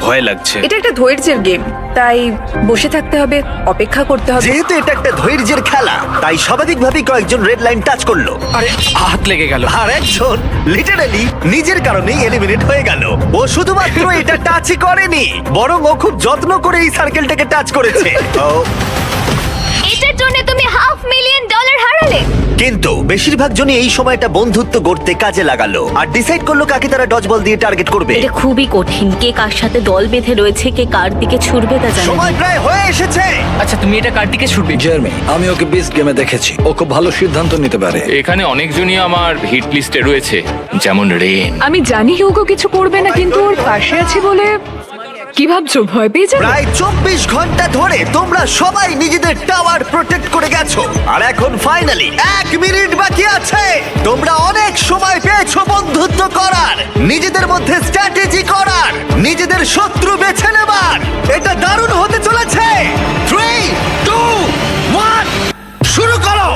ভয় লাগছে। এটা একটা ধৈর্যের গেম, তাই বসে থাকতে হবে, অপেক্ষা করতে হবে। যেহেতু এটা একটা ধৈর্যের খেলা, তাই স্বাভাবিকভাবেই কয়েকজন রেড লাইন টাচ করলো, আরে হাত লেগে গেল। আর একজন লিটারালি নিজের কারণেই এলিমিনেট হয়ে গেল। ও শুধুমাত্র এটা টাচই করেনি, বরং ও খুব যত্ন করে এই সার্কেলটাকে টাচ করেছে। এটার জন্য তুমি $500,000 হারালে। কিন্তু বেশিরভাগ জনই এই সময়টা বন্ধুত্ব গড়তে কাজে লাগালো আর ডিসাইড করলো কাকে তারা ডজ বল দিয়ে টার্গেট করবে। এটা খুবই কঠিন, কে কার সাথে দল বেঁধে রয়েছে, কে কার দিকে ছুটবে তা জানে না। সময় প্রায় হয়ে এসেছে। আচ্ছা তুমি এটা কার দিকে ছুটবে? জার্মি, আমি ওকে বিস্ট গেমে দেখেছি, ও খুব ভালো সিদ্ধান্ত নিতে পারে। এখানে অনেকজনই আমার হিট লিস্টে রয়েছে, যেমন রেন। আমি জানি হিউগো কিছু করবে না, কিন্তু ওর পাশে আছি বলে কি ভাবছো, ভয় পেয়ে যাবে? প্রায় 24 ঘন্টা ধরে তোমরা সবাই নিজেদের টাওয়ার প্রোটেক্ট করে গেছো, আর এখন ফাইনালি 1 মিনিট বাকি আছে। তোমরা অনেক সময় পেয়েছো বন্ধুত্ব করার, নিজেদের মধ্যে স্ট্র্যাটেজি করার, নিজেদের শত্রু বেছে নেবার। এটা দারুণ হতে চলেছে। 3, 2, 1 শুরু করো।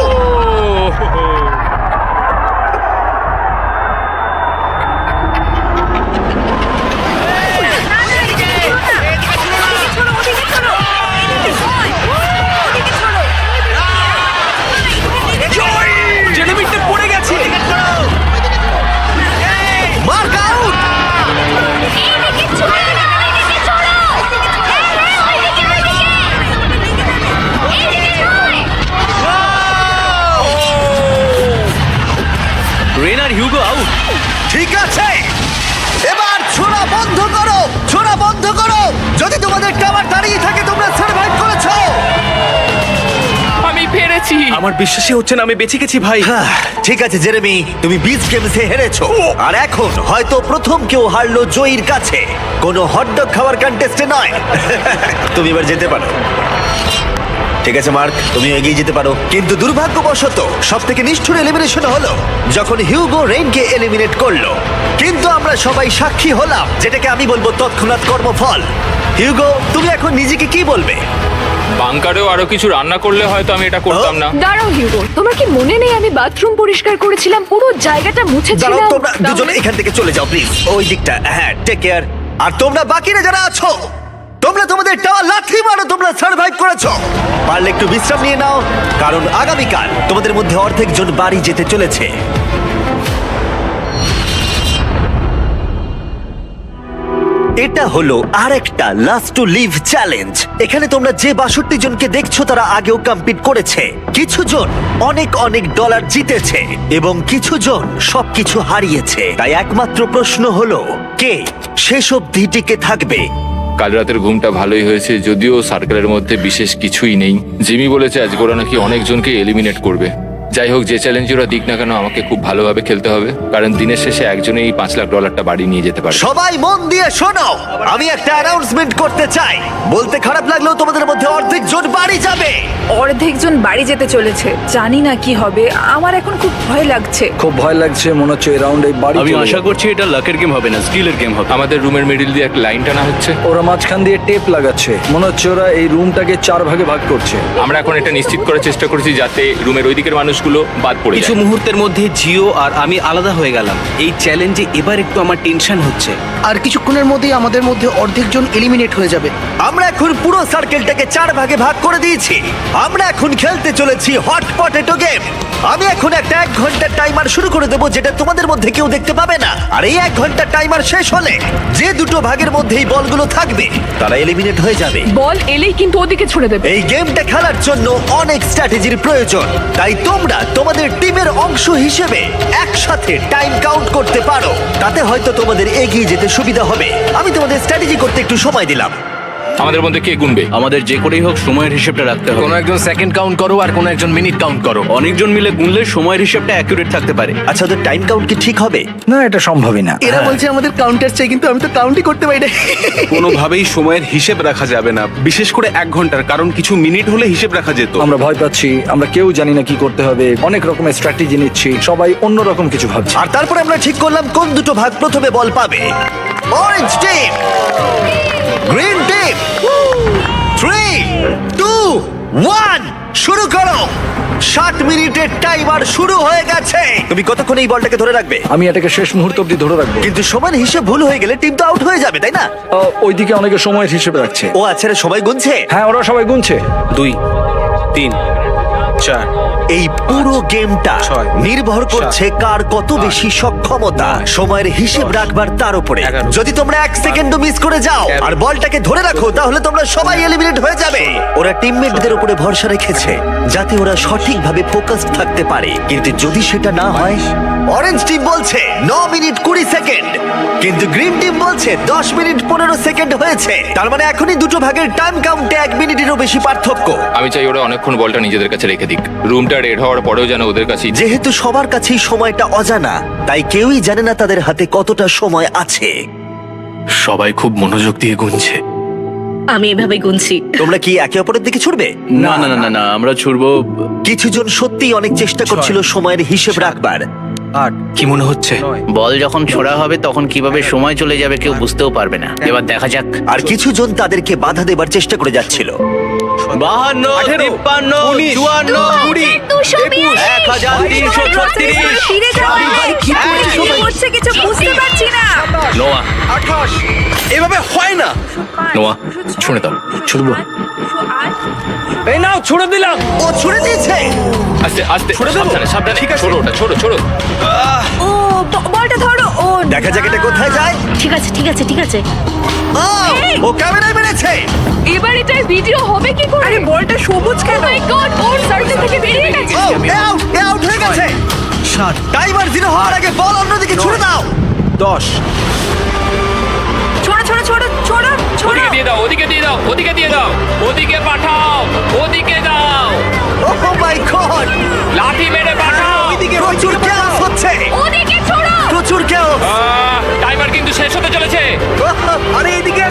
জেনেমিটটা পড়ে গেছে। Mark out. রেন আর হিউগো আউট। ঠিক আছে, এবার ছোড়া বন্ধ করো, ছোড়া বন্ধ করো। যদি তোমাদের টাওয়ার দাঁড়িয়ে থাকে তোমরা সার্ভাইভ করেছো। আমি পেরেছি। আমার বিশ্বাসই হচ্ছে না আমি বেঁচে গেছি ভাই। ঠিক আছে জেরেমি, তুমি বিচ গেমসে হেরেছো, আর এখন হয়তো প্রথম কেউ হারলো জয়ীর কাছে, কোনো হটডগ খাওয়ার কন্টেস্টে নয়। তুমি এবার যেতে পারো। ঠিক আছে মার্ক, তুমি এগিয়ে যেতে পারো। কিন্তু দুর্ভাগ্যবশত সব থেকে নিষ্ঠুর এলিমিনেশন হলো যখন হিউগো রেইনকে এলিমিনেট করলো। কিন্তু আমরা সবাই সাক্ষী হলাম, যেটাকে আমি বলবো তৎক্ষণাৎ কর্মফল। হিউগো, তুমি এখন নিজেকে কি বলবে? বাংকারেও আরো কিছু রান্না করলে হয়তো আমি এটা করতাম না। দাঁড়াও হিউগো, তোমার কি মনে নেই আমি বাথরুম পরিষ্কার করেছিলাম, পুরো জায়গাটা দাঁড়াও, মুছেছিলাম? তোমরা দুজনে তাহলে- এখান থেকে চলে যাও প্লিজ, ওই দিকটা। হ্যাঁ, টেক কেয়ার। আর তোমরা বাকিরা যারা আছো, তোমরা তোমাদের টাওয়ার লাথি মারো, তোমরা সার্ভাইভ করেছো। পারলে একটু বিশ্রাম নিয়ে নাও, কারণ আগামীকাল তোমাদের মধ্যে অর্ধেক জন বাড়ি যেতে চলেছে। এটা হলো আরেকটা লাস্ট টু লিভ চ্যালেঞ্জ। এখানে তোমরা যে 62 জনকে দেখছো তারা আগেও কম্পিট করেছে। কিছু জন অনেক অনেক ডলার জিতেছে এবং কিছু জন সবকিছু হারিয়েছে। তাই একমাত্র প্রশ্ন হলো, কে শেষ অবধি টিকে থাকবে? কাল রাতের ঘুমটা ভালোই হয়েছে, যদিও সার্কেলের মধ্যে বিশেষ কিছুই নেই। জিমি বলেছে আজকে ওরা নাকি অনেকজনকে এলিমিনেট করবে। যাই হোক, যে চ্যালেঞ্জ ওরা দিক না কেন, আমাকে খুব ভালোভাবে খেলতে হবে, কারণ দিনের শেষে একজনেই $5,00,000 বাড়ি নিয়ে যেতে পারে। সবাই মন দিয়ে শোনো, আমি একটা অ্যানাউন্সমেন্ট করতে চাই। বলতে খারাপ লাগলেও তোমাদের মধ্যে অর্ধেক জন বাড়ি যাবে। অর্ধেকজন বাড়ি যেতে চলেছে, জানি না কি হবে। আমার এখন খুব ভয় লাগছে। খুব ভয় লাগছে, মনে হচ্ছে এই রাউন্ডে বাড়ি আমি চলে আশা যাবে। করছি এটা লাকের গেম হবে না, স্কিলের গেম হবে। আমাদের রুমের মিডিল দিয়ে একটা লাইন টানা হচ্ছে। ওরা মাঝখান দিয়ে টেপ লাগাচ্ছে, মনে হচ্ছে ওরা এই রুমটাকে 4 ভাগে ভাগ করছে। আমরা এখন এটা নিশ্চিত করার চেষ্টা করছি যাতে রুমের ওই দিকের মানুষগুলো বাদ পড়ে কিছু যায়। মুহূর্তের মধ্যে জিও আর আমি আলাদা হয়ে গেলাম। এই চ্যালেঞ্জে এবার একটু আমার টেনশন হচ্ছে। আর কিছুক্ষণের মধ্যেই আমাদের মধ্যে অর্ধেকজন এলিমিনেট হয়ে যাবে। আমরা এখন পুরো সার্কেলটাকে 4 ভাগে ভাগ করে দিয়েছি। আমরা এখন খেলতে চলেছি হট পটেটো গেম। আমি এখন একটা 1 ঘন্টার টাইমার শুরু করে দেবো, যেটা তোমাদের মধ্যে কেউ দেখতে পাবে না। আর এই 1 ঘন্টার টাইমার শেষ হলে যে দুটো ভাগের মধ্যেই বলগুলো থাকবে তারা এলিমিনেট হয়ে যাবে। বল এলেই কিন্তু ওদিকে ছুড়ে দেবে। এই গেমটা খেলার জন্য অনেক স্ট্র্যাটেজির প্রয়োজন, তাই তোমরা তোমাদের টিমের অংশ হিসেবে একসাথে টাইম কাউন্ট করতে পারো। তাতে হয়তো তোমাদের এগিয়ে যেতে সুবিধা হবে। আমি তোমাদের স্ট্র্যাটেজি করতে একটু সময় দিলাম। আমাদের মধ্যে কে গুনবে? আমাদের যে করেই হোক সময়ের হিসেবটা রাখতে হবে। কোনো একজন সেকেন্ড কাউন্ট করো আর কোনো একজন মিনিট কাউন্ট করো। অনেকজন মিলে গুনলে সময়ের হিসেবটা অ্যাকুরেট থাকতে পারে। আচ্ছা, ওদের টাইম কাউন্ট কি ঠিক হবে? না, এটা সম্ভবই না। এরা বলছে আমাদের কাউন্টার চাই, কিন্তু আমি তো কাউন্টই করতে পারি না। কোনোভাবেই সময়ের হিসেব রাখা যাবে না, বিশেষ করে 1 ঘন্টার, কারণ কিছু মিনিট হলে হিসেব রাখা যেত। আমরা ভয় পাচ্ছি, আমরা কেউ জানি না কি করতে হবে, অনেক রকমের স্ট্র্যাটেজি নিচ্ছি, সবাই অন্য রকম কিছু ভাবছি। আর তারপরে আমরা ঠিক করলাম কোন দুটো ভাগ প্রথমে বল পাবে। Orange team, green team. 3, 2, 1 শুরু করো। 60 মিনিটের টাইমার শুরু হয়ে গেছে। তুমি কতক্ষণ এই বলটাকে ধরে রাখবে? আমি এটাকে শেষ মুহূর্ত অব্দি ধরে রাখবো। কিন্তু সময়ের হিসেব ভুল হয়ে গেলে টিম তো আউট হয়ে যাবে, তাই না? ওইদিকে অনেকে সময়ের হিসেবে রাখছে। ও আচ্ছা, রে, সবাই গুনছে। হ্যাঁ, ওরা সবাই গুনছে। 2 3 4 এই পুরো গেমটা ছয়, নির্ভর করছে কার কত বেশি সক্ষমতা সময়ের হিসেব রাখবার তার উপরে। 11, যদি তোমরা 1 সেকেন্ডও মিস করে যাও আর বলটাকে ধরে রাখো, তাহলে তোমরা সবাই এলিমিনেট হয়ে যাবে। ওরা টিমমেটদের উপরে ভরসা রেখেছে যাতে ওরা সঠিকভাবে ফোকাসড থাকতে পারে, কিন্তু যদি সেটা না হয়, অরেঞ্জ টিম বলছে 9 মিনিট 20 সেকেন্ড, কিন্তু গ্রিন টিম বলছে 10 মিনিট 15 সেকেন্ড হয়েছে। তার মানে এখনই দুটো ভাগের টাইম কাউন্টে 1 মিনিটেরও বেশি পার্থক্য। আমি চাই ওরা অনেকক্ষণ বলটা নিজেদের কাছে রেখে দিক, রুমটা রেড হওয়ার পরেও যেন ওদের কাছে যেহেতু সবার কাছেই সময়টা অজানা, তাই কেউই জানে না তাদের হাতে কতটা সময় আছে। সবাই খুব মনোযোগ দিয়ে গুনছে। আমি এভাবে গুনছি। তোমরা কি একে অপরের দিকে ছুটবে? না না না না না, আমরা ছুড়বো। কিছু জন সত্যিই অনেক চেষ্টা করছিল সময়ের হিসেব রাখবার। 8 কি মনে হচ্ছে? বল যখন ছোড়া হবে তখন কিভাবে সময় চলে যাবে কেউ বুঝতেও পারবে না। এবার দেখা যাক। আর কিছু জন তাদেরকে বাধা দেবার চেষ্টা করে যাচ্ছিল। 52 53 54 20 1336 ফিরে যাও। কি হচ্ছে কিছু বুঝতে পারছি না। নোয়া 28 এভাবে হয় না। নোয়া ছুঁড়ে দাও। ছুটবো। এই নাও, ছুড়ে দিলাম। ও ছুড়ে দিয়েছে। আস্তে আস্তে সাবধানে সাবধানে, ছোড়ো ওটা, ছোড়ো ছোড়ো। ও বলটা ধরো। ও দেখা যাক এটা কোথায় যায়। ঠিক আছে ঠিক আছে ঠিক আছে। ও, ও ক্যামেরায় মেরেছে। এবার এটার ভিডিও হবে কি করে? আরে বলটা সবুজ কেন? ও মাই গড, ওর সার্কেল থেকে বেরিয়ে গেছে। ও, এ আউট হয়ে গেছে। 7 টাইমার 0 হওয়ার আগে বল অন্যদিকে ছুড়ে দাও। 10 ছোড়ো ছোড়ো ছোড়ো ছোড়ো ছোড়ো। ওদিকে দিয়ে দাও, ওদিকে দিয়ে দাও, ওদিকে দিয়ে দাও, ওদিকে পাঠাও, ওদিকে দাও, ও মাই গড, লাঠি মেরে পাঠাও। প্রচুর chaos হচ্ছে। ওদিকে ছোড়ো। প্রচুর chaos। টাইমার কিন্তু শেষ হতে চলেছে। আরে এদিকে